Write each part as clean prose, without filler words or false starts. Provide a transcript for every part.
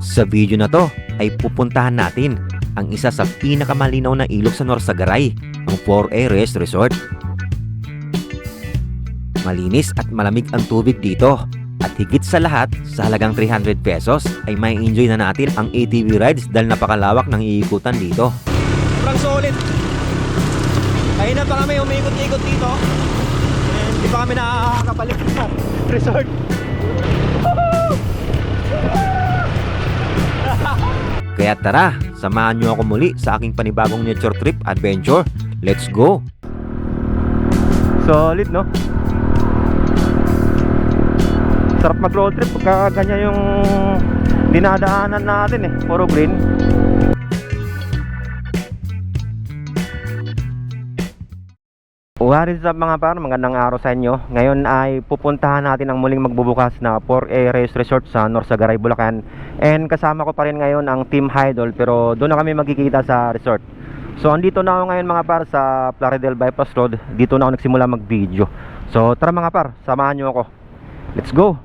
Sa video na to ay pupuntahan natin ang isa sa pinakamalinaw na ilog sa Norsagaray, ang 4A Rest Resort. Malinis at malamig ang tubig dito. At higit sa lahat, sa halagang 300 pesos ay may enjoy na natin ang ATV rides dahil napakalawak ng iikutan dito. Sobrang solid. Kanina pa kami umiikot-ikot dito. And di pa kami nakakabalik sa resort. Kaya tara, samahan nyo ako muli sa aking panibagong nature trip adventure. Let's go! Solid, no? Sarap mag road trip pagka ganyan yung dinadaanan natin eh. Puro green. What is up mga par? Magandang araw sa inyo. Ngayon ay pupuntahan natin ang muling magbubukas na 4A Rest Resort sa Norsagaray, Bulacan. And kasama ko pa rin ngayon ang Team Idol, pero doon na kami magkikita sa resort. So andito na ako ngayon mga par sa Plaridel Bypass Road. Dito na ako nagsimula mag video. So tara mga par, samahan nyo ako. Let's go!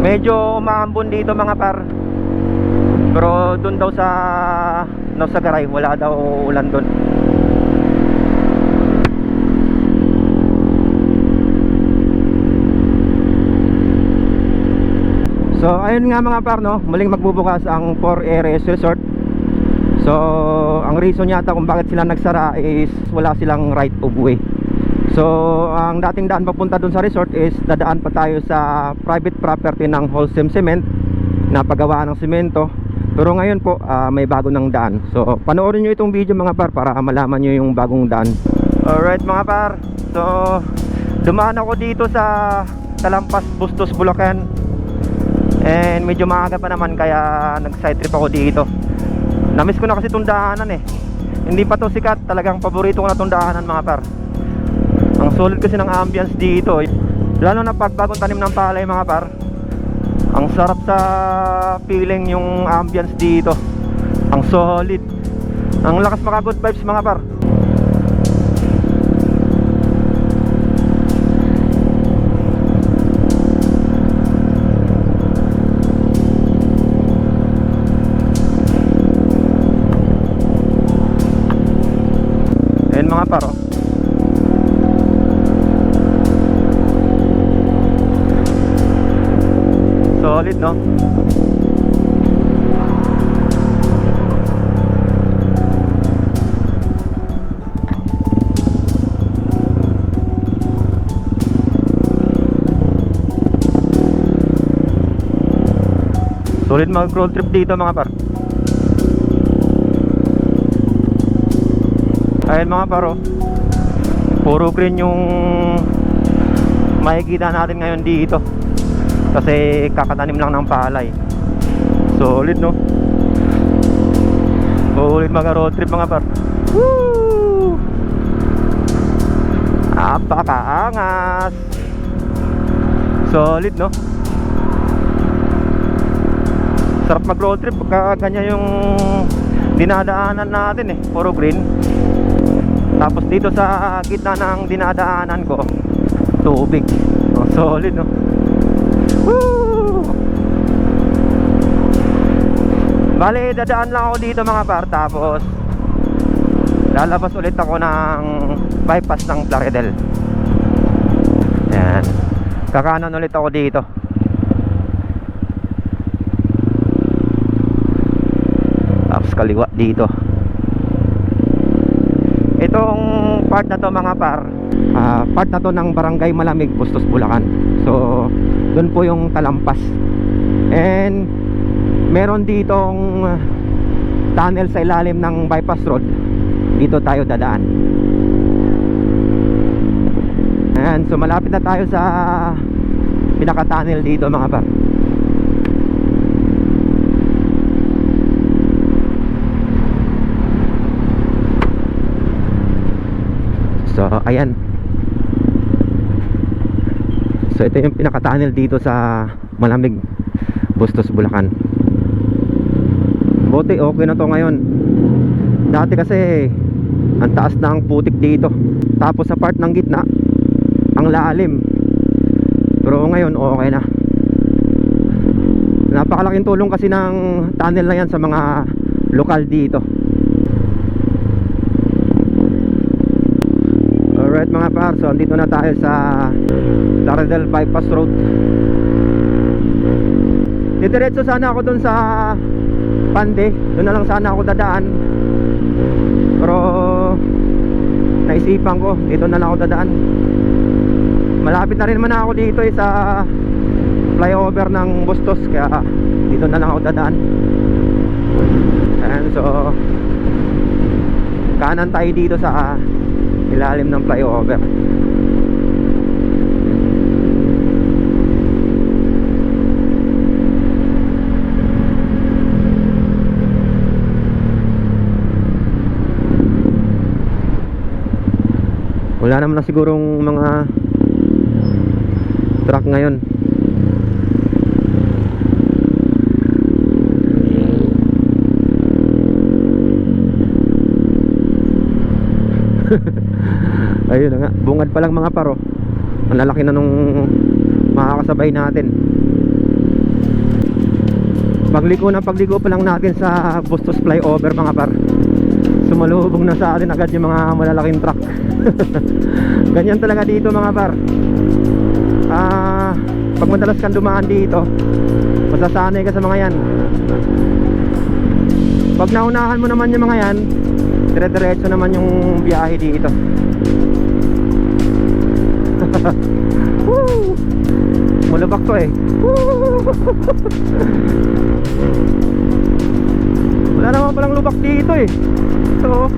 Medyo umaambon dito mga par. Pero dun daw sa Norsagaray wala daw ulan dun. So ayun nga mga par, no, muling magbubukas ang 4A Rest Resort. So ang reason yata kung bakit sila nagsara is wala silang right of way. So ang dating daan papunta dun sa resort is dadaan pa tayo sa private property ng Holcim Cement na paggawa ng semento. Pero ngayon po may bago ng daan. So panoorin nyo itong video mga par para malaman nyo yung bagong daan. Alright mga par, so dumaan ako dito sa Talampas, Bustos, Bulacan. And medyo maaga pa naman kaya nag side trip ako dito. Namiss ko na kasi itong daanan eh. Hindi pa to sikat, talagang paborito ko na itong daanan mga par. Ang solid kasi ng ambience dito, lalo na pag bagong tanim ng palay mga par. Ang sarap sa feeling yung ambience dito. Ang solid. Ang lakas maka good vibes mga par. Ayan mga par, oh. Solid, no? Solid mag road trip dito mga par. Ayan mga par, oh. Puro green yung makikita natin ngayon dito. Kasi kakatanim lang ng palay. Solid, no? Solid mga road trip mga par. Woo! Napakaangas. Solid, no? Sarap mag road trip pagka ganyan yung dinadaanan natin eh. Puro green. Tapos dito sa gitna ng dinadaanan ko, tubig. Oh, solid, no? Woo! Bale, dadaan lang ako dito mga par. Tapos lalabas ulit ako ng bypass ng Plaridel. Ayan. Kakanan ulit ako dito. Tapos kaliwa dito. Itong part na to mga par, part na to ng Barangay Malamig, Bustos, Bulacan. So doon po yung Talampas. And meron ditong tunnel sa ilalim ng bypass road. Dito tayo dadaan. Ayan, so malapit na tayo sa pinaka-tunnel dito mga par. So ayan, So ito yung pinaka-tunnel dito sa Malamig, Bustos, Bulacan. Buti okay na to ngayon. Dati kasi ang taas na ang putik dito, tapos sa part ng gitna ang lalim. Pero ngayon okay na. Napakalaking tulong kasi ng tunnel na yan sa mga lokal dito. Alright mga par, so andito na tayo sa Laredel Bypass Road. Didiretso sana ako dun sa Pande, doon na lang sana ako dadaan. Pero naisipan ko, dito na lang ako dadaan. Malapit na rin naman ako dito sa flyover ng Bustos, kaya dito na lang ako dadaan. And so kanan tayo dito sa ilalim ng flyover. Wala naman na sigurong mga truck ngayon. Ayun na nga, bungad pa lang mga paro. Ang lalaki na nung makakasabay natin. Pagligo pa lang natin sa Bustos flyover mga par, sumalubong na sa atin agad yung mga malalaking truck. Ganyan talaga dito mga par. Pag madalas kang dumaan dito, masasanay ka sa mga yan. Pag naunahan mo naman yung mga yan, dire-diretso naman yung biyahe dito. Woo! Mulubak to eh. Wala naman palang lubak dito eh. So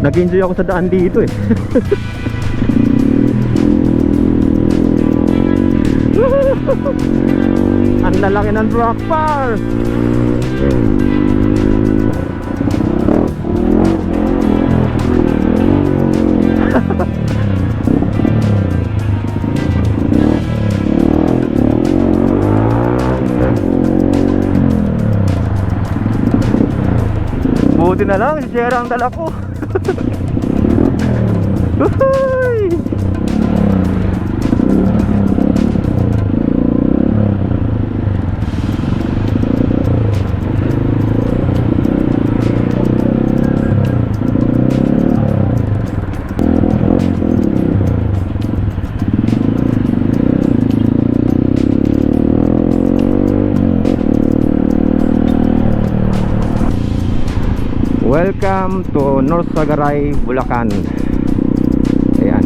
nag-enjoy ako sa daan dito eh. Ang lalaki ng rock bar. Buti na lang si Sierra ang dala ko. Uhuy! Welcome to North Sagaray, Bulacan. Ayan.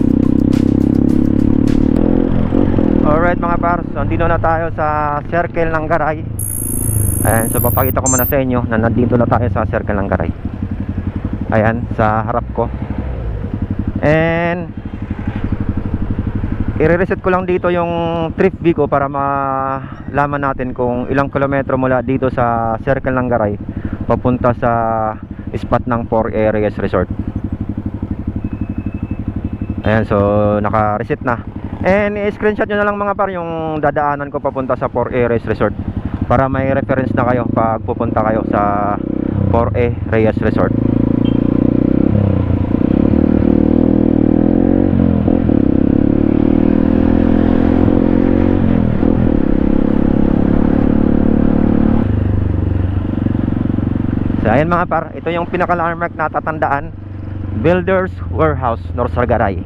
Alright mga pars, so andito na tayo sa circle ng Garay. Ayan, so papakita ko muna sa inyo na nandito na tayo sa circle ng Garay. Ayan, sa harap ko. And i-reset ko lang dito yung trip view ko para malaman natin kung ilang kilometro mula dito sa circle ng Garay papunta sa spot ng 4 Areas Resort. Ayan, so naka-reset na. And i-screenshot nyo na lang mga par yung dadaanan ko papunta sa 4 Areas Resort para may reference na kayo pag pupunta kayo sa 4A Reyes Resort. So ayan mga par, ito yung pinaka-landmark na tatandaan, Builders Warehouse, North Sagaray.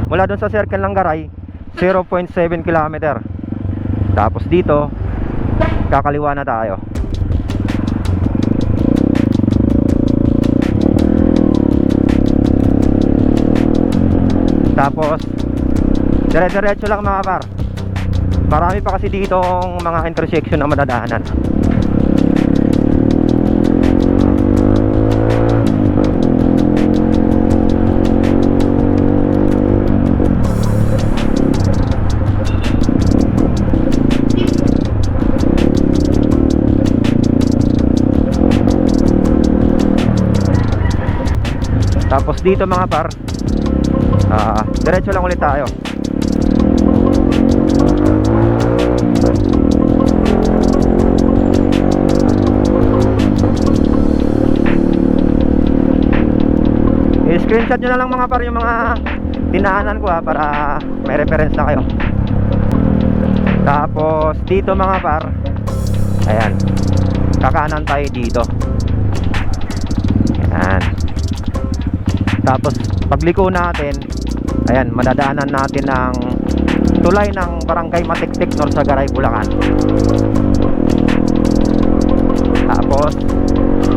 Mula doon sa circle ng Garay, 0.7 km. Tapos dito kakaliwa na tayo. Tapos dire-diretso lang mga par. Marami pa kasi dito mga intersection na madadaanan. Tapos dito mga par, diretso lang ulit tayo. I-screenshot nyo na lang mga par yung mga dinaanan ko para may reference na kayo. Tapos dito mga par, ayan, kakanan tayo dito. Ayan. Tapos pagliko natin, ayan, madadaanan natin ng tulay ng Barangay Matiktik, Norsagaray, Bulacan. Tapos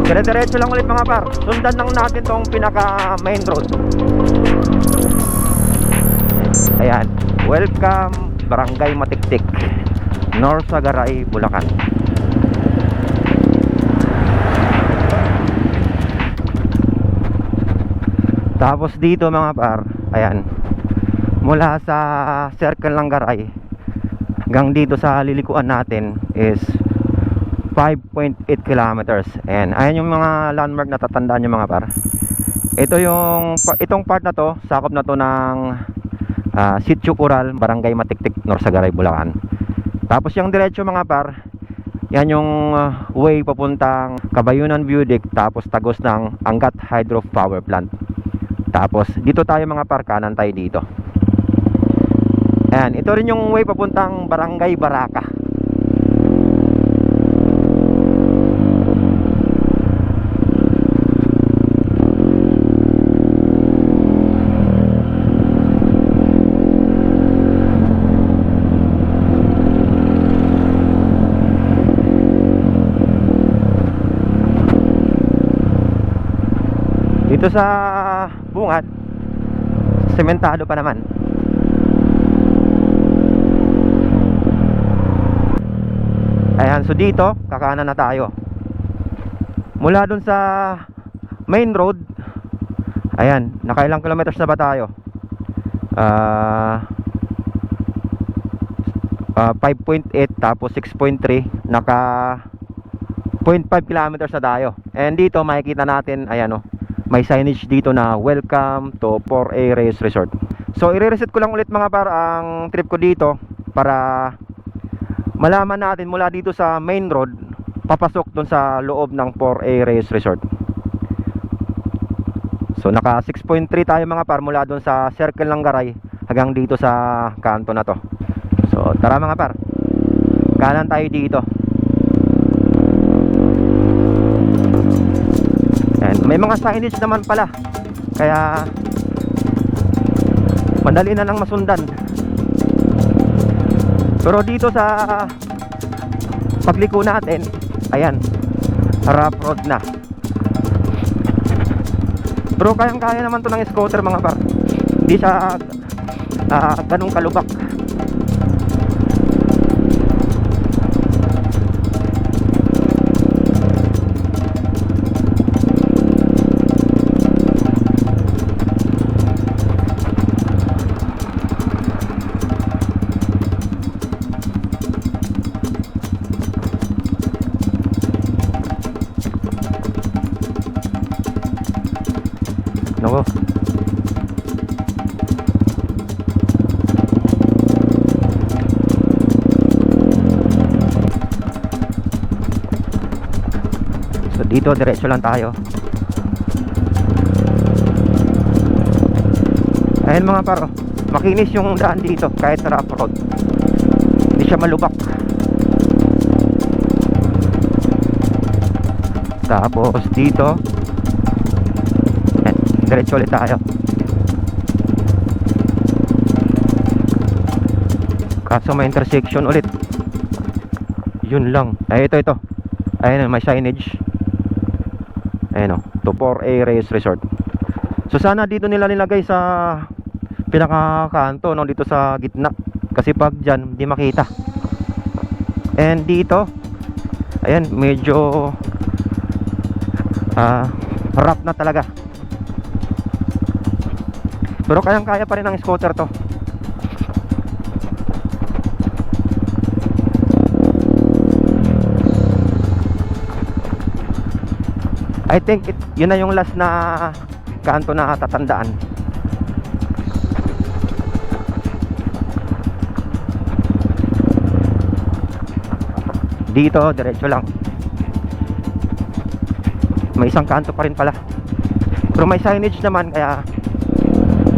dire-diretso lang ulit mga par. Sundan lang natin tong pinaka main road. Ayan, welcome Barangay Matiktik, Norsagaray, Bulacan. Tapos dito mga par, ayan, mula sa Circle ng Garay hanggang dito sa lilikuan natin is 5.8 kilometers. And ayan yung mga landmark na tatandaan nyo mga par. Itong part na to, sakop na to ng Sitio Coral, Barangay Matiktik, Norsagaray, Bulacan. Tapos yung diretso mga par, yan yung way papuntang Kabayunan Viewdeck, tapos tagos ng Angat Hydro Power Plant. Tapos dito tayo mga par, kanan tayo dito. Ayan, ito rin yung way papuntang Barangay Baraka. Dito sa Bungat, sementado pa naman. Ayan, so dito kakanan na tayo. Mula dun sa main road, ayan, nakailang kilometers na ba tayo? 5.8 tapos 6.3, naka 0.5 kilometers na tayo. And dito makikita natin, ayan, may signage dito na welcome to 4A Reyes Resort. So i-reset ko lang ulit mga par ang trip ko dito para malaman natin mula dito sa main road papasok dun sa loob ng 4A Reyes Resort. So naka 6.3 tayo mga par mula dun sa Circle ng Garay hanggang dito sa kanto na to. So tara mga par, kanan tayo dito. And may mga signage naman pala, kaya madali na lang masundan. Pero dito sa pagliko natin, ayan, rough road na. Pero kayang-kaya naman to ng scooter mga par. Hindi siya ganung kalubak. Nako. So dito diretso lang tayo. Ayan mga paro, makinis yung daan dito kahit rough road. Hindi siya malubak. Tapos dito diretso ulit tayo. Kaso may intersection ulit. Yun lang. Ay ito. Ayun, may signage. Ayun to 4A Reyes Resort. So sana dito nila nilagay sa pinakakanto, dito sa gitna. Kasi pag dyan, di makita. And dito, ayan, medyo rough na talaga. Pero kayang-kaya pa rin ng scooter to. I think yun na yung last na kanto na tatandaan. Dito diretso lang. May isang kanto pa rin pala, pero may signage naman kaya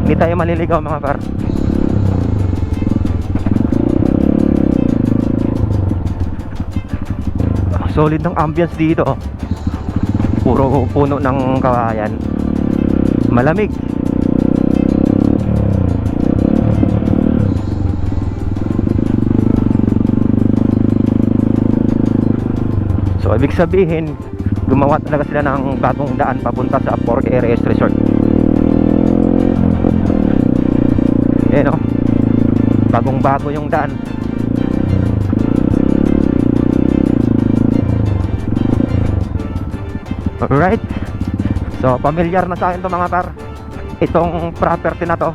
hindi tayo maliligaw mga par. Solid ng ambience dito, puro puno ng kawayan, malamig. So ibig sabihin, gumawa talaga sila ng bagong daan papunta sa 4ARS Resort. Eh no, bagong bago yung daan. Alright, so familiar na sa akin to mga par, itong property na to,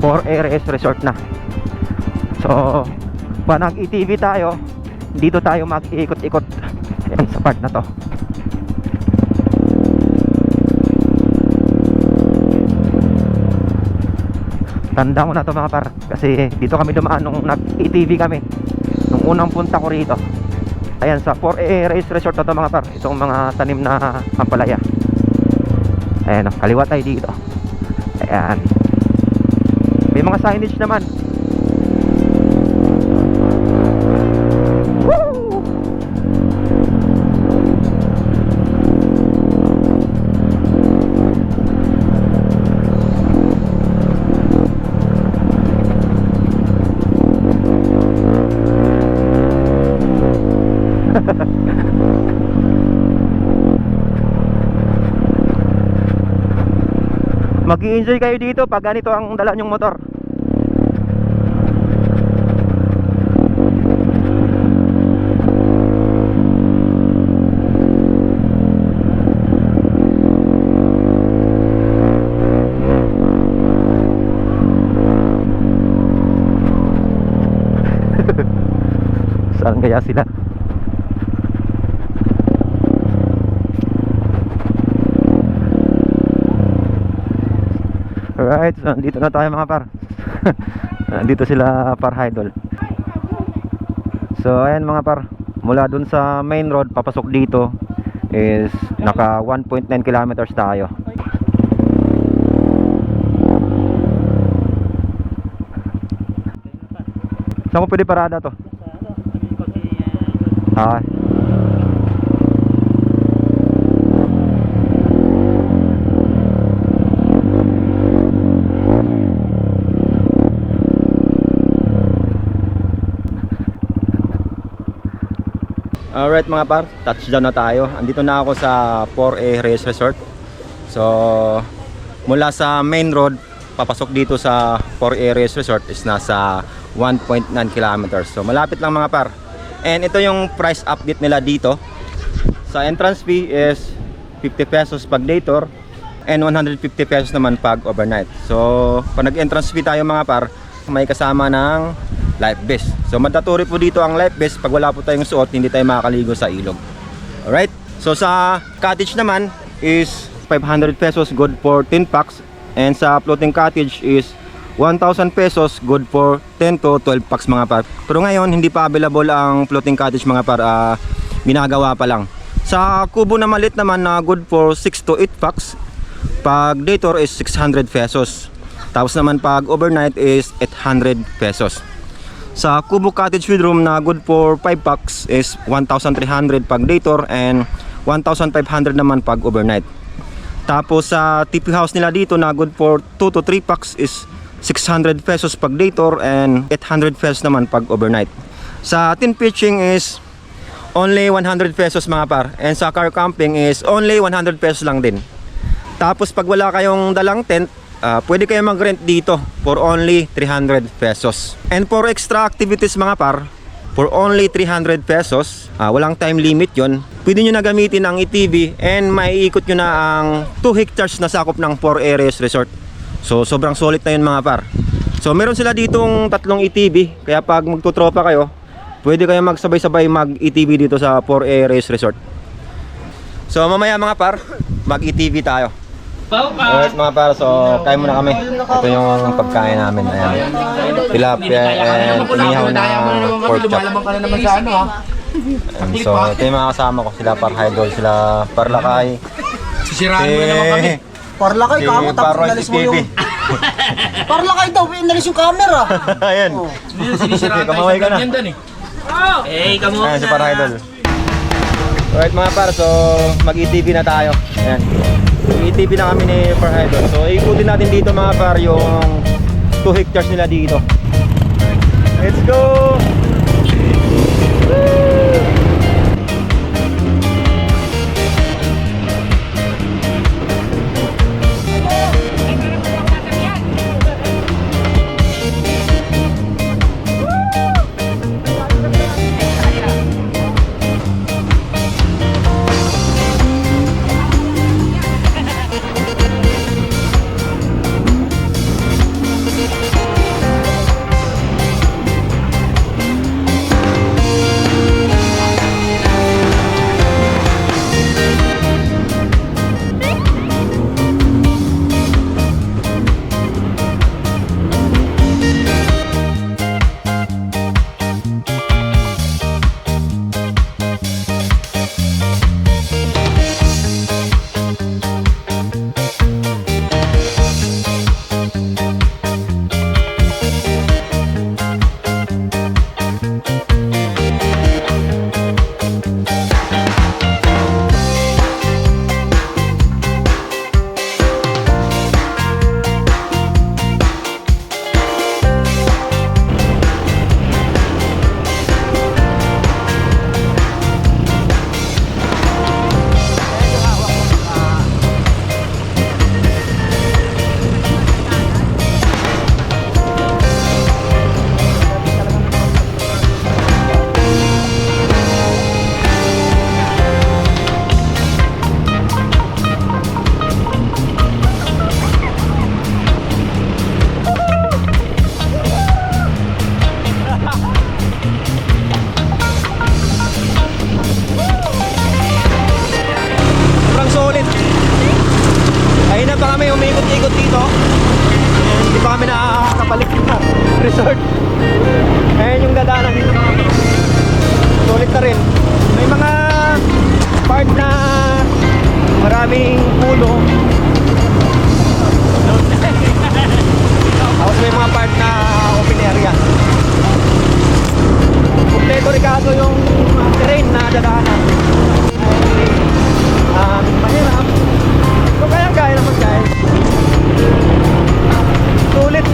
4ARS Resort na. So pag nag-ETV tayo, dito tayo mag-iikot-ikot yan sa part na to. Tanda ko na to mga par, kasi dito kami dumaan nung nag-ETV kami nung unang punta ko rito. Ayan, sa 4ARS Resort na to mga par, itong mga tanim na ampalaya. Ayan, kaliwa tayo dito. Ayan, may mga signage naman. Woo! Mag-i-enjoy kayo dito pag ganito ang dala nyong motor. Saan kaya sila? Alright, so dito na tayo mga par. Dito sila par idol. So ayan mga par, mula dun sa main road papasok dito is naka 1.9 kilometers tayo. Saan ko pwede parada to? Ah, alright mga par, touchdown na tayo. Andito na ako sa 4ARS Resort. So mula sa main road papasok dito sa 4ARS Resort is nasa 1.9 kilometers. So malapit lang mga par. And ito yung price update nila dito. Sa entrance fee is 50 pesos pag day tour and 150 pesos naman pag overnight. So pag nag-entrance fee tayo mga par, may kasama ng life vest. So mandatory po dito ang life vest. Pag wala po tayong suot, hindi tayo makakaligo sa ilog. Alright, so sa cottage naman is 500 pesos, good for 10 packs. And sa floating cottage is 1,000 pesos, good for 10 to 12 packs mga par. Pero ngayon hindi pa available ang floating cottage mga par, ginagawa pa lang. Sa kubo na malit naman na good for 6 to 8 packs, pag day tour is 600 pesos. Tapos naman pag overnight is 800 pesos. Sa Kubo Cottage with room na good for 5 packs is 1,300 pag day tour and 1,500 naman pag overnight. Tapos sa TP house nila dito na good for 2 to 3 packs is 600 pesos pag day tour and 800 pesos naman pag overnight. Sa tin pitching is only 100 pesos mga par, and sa car camping is only 100 pesos lang din. Tapos pag wala kayong dalang tent, pwede kayo mag-rent dito for only 300 pesos. And for extra activities mga par, for only 300 pesos, walang time limit yon. Pwede nyo na gamitin ang ETV and maiikot nyo na ang 2 hectares na sakop ng 4ARS Resort. So sobrang solid na yun mga par. So meron sila ditong 3 ETV, kaya pag magtutropa kayo, pwede kayo magsabay-sabay mag-ETV dito sa 4ARS Resort. So mamaya mga par, mag-ETV tayo. Alright mga para, so kain muna kami. Ito yung pagkain namin. Ayan. Tilapia and inihaw na pork chop. Lumalabang ka na naman sa ano ha. And so ito yung mga kasama ko. Sila Parhaidol, sila Parlakay. Sisiraan mo na naman kami. Parlakay ka mo, tapos Parroy inalis si mo yung... Pipi. Parlakay daw, inalis yung camera. Ayan. Sinisiraan tayo Kamaway ka sa na. ganyan doon eh. Ayan si Parhaidol. Alright mga para, so mag-ETV na tayo. Ayan. Mag-ETV na kami ni Parhaidol. So ikutin natin dito mga par yung 2 hectares nila dito. Let's go! Sobrang solid. Ayun na pa kami umikot-ikot dito. And hindi pa kami nakakabalik sa resort. Ayun yung dadaanan dito. Solid na rin. May mga part na maraming pulo. Tapos may mga part na open area. Kompleto rin kaso yung terrain na dadaanan. Mahirap. So kaya naman guys. Sulit.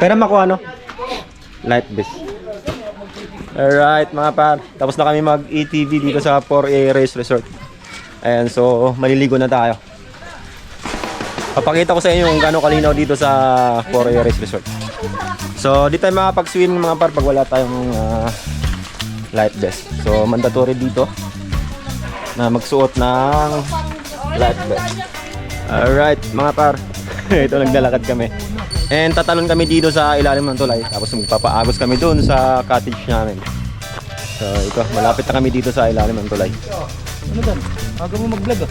Pero makuha ano? Light base. Alright mga par, tapos na kami mag-ETV dito sa 4A Race Resort. Ayan, so maliligo na tayo. Papakita ko sa inyo kung gaano kalinaw dito sa 4A Race Resort. So dito tayo makapag-swim mga par pag wala tayong life vest. So mandatory dito na magsuot ng life vest. Alright mga par, ito naglalakad kami. And tatalon kami dito sa ilalim ng tulay. Tapos magpapaagos kami doon sa cottage namin. So ito, malapit na kami dito sa ilalim ng tulay. Ano dan? Aga mo mag-vlog ah.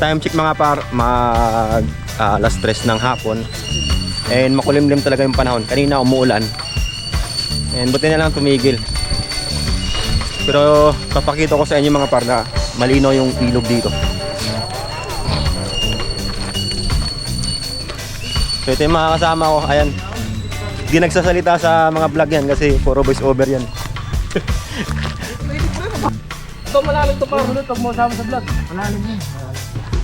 Time check mga par, mag alas 3 ng hapon. And makulimlim talaga yung panahon. Kanina umuulan. And buti na lang tumigil. Pero papakita ko sa inyo mga par na malinaw yung ilog dito. So ito yung mga kasama ko, ayan. Hindi nagsasalita sa mga vlog yan kasi puro voice over yan. Ito malalim ito pa. Hulot, pag mo sama sa vlog. Malalim yun.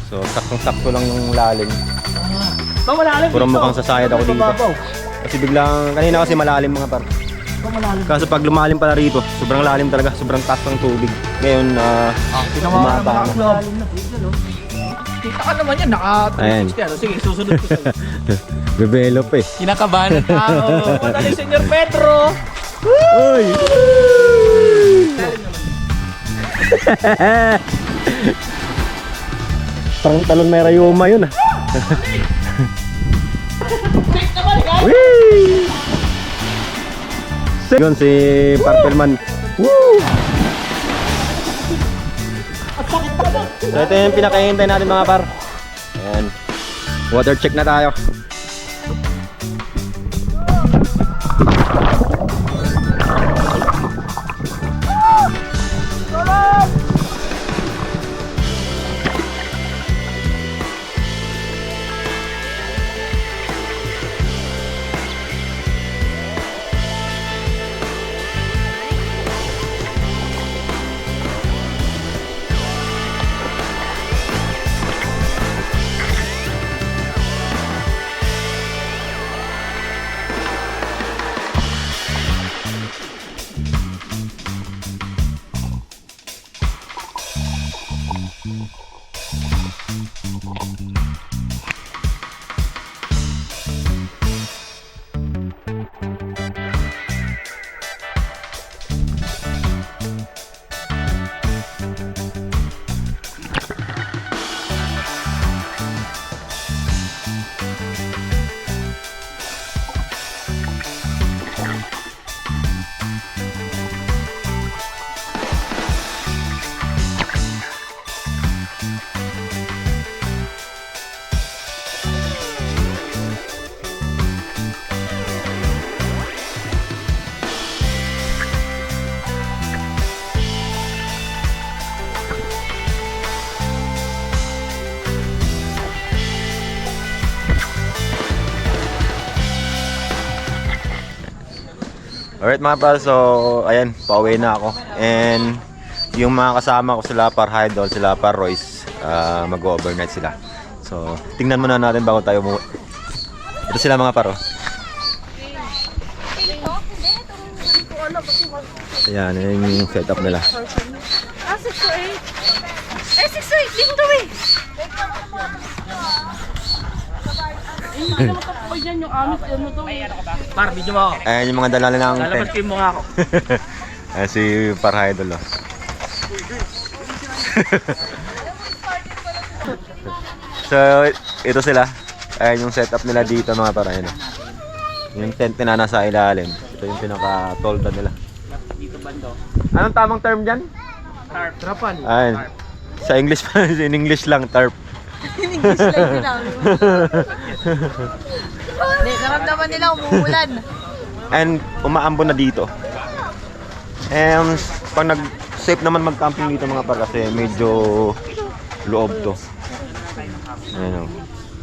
So saktong-sakto lang yung lalim. Ito malalim. Puro mukhang sasayad ako dito. Kasi biglang, kanina kasi malalim mga par. Ito malalim. Kaso pag lumalim pala rito, sobrang lalim talaga, sobrang taas ng tubig. Ngayon, bumaba na. Kita ka naman yan, Ayan. naka-360 ano. Sige, susunod ko sa'yo. Develop eh. Kinakabahan ng tao. Pagkali, Senyor Pedro. Uy! Talon may rayuma yun ah. Whee! Yun si Purple Man. Woo! So ito yung pinakahintay natin mga par. Ayan. Water check na tayo. Alright mga pal, so ayan, pauwi na ako. And yung mga kasama ko sila par Idol, sila par Royce, mag-overnight sila. So tingnan muna natin bago tayo umuwi. Ito sila mga paro. Ayan, yun yung setup nila. 628. Eh, 628. Dito daw eh. Ano ka yan yung amis? Ano to? Par, video mo ako. Ayan yung mga dalala ng tent. Lalabas ko yung mukha ko. Ayan si par Idol. Oh. So ito sila. Ayan yung setup nila dito mga para yun. Yung tent na nasa ilalim. Ito yung pinaka-tolda nila. Dito bando. Anong tamang term dyan? Tarp. Trapan. Ayan. Sa English pa, in English lang, tarp. English lang sinabi mo. Hindi, naramdaman nila umuulan. And umaambon na dito. And pag nag-safe naman mag-camping dito mga par kasi medyo loob to. Ayan.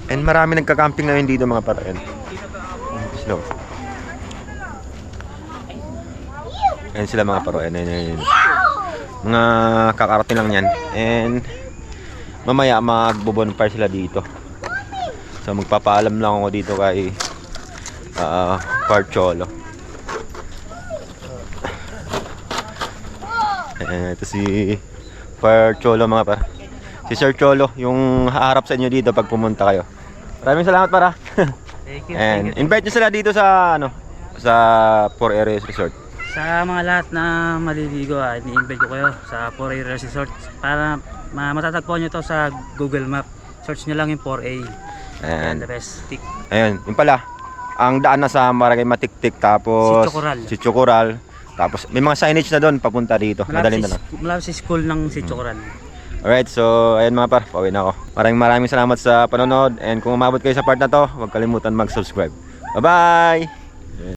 And marami nagka-camping ngayon dito mga par. Ayan. Slow. Ayan sila mga paro. Ayan. Mga kakarating lang yan. And mamaya magbo-bonfire sila dito. So magpapaalam lang ako dito kay Par Cholo. Ito si Par Cholo mga par. Si Sir Cholo yung haharap sa inyo dito pag pumunta kayo. Maraming salamat para. Thank you. And invite nyo sila dito sa sa 4 Areas Resort. Sa mga lahat na maliligo, ini-invite ko kayo sa 4A Resort para matatagpuan nyo to sa Google Map. Search nyo lang yung 4A. And the rest. Ayun, yun pala. Ang daan na sa Maragay Matiktik tapos Sitio Coral. Tapos may mga signage na doon papunta dito. Madali na lang. Malapit sa school ng Sitio Coral. Alright, so ayun mga par, pauwi na ako. Maraming salamat sa panonood and kung umabot kayo sa part na to, huwag kalimutan mag-subscribe. Bye-bye!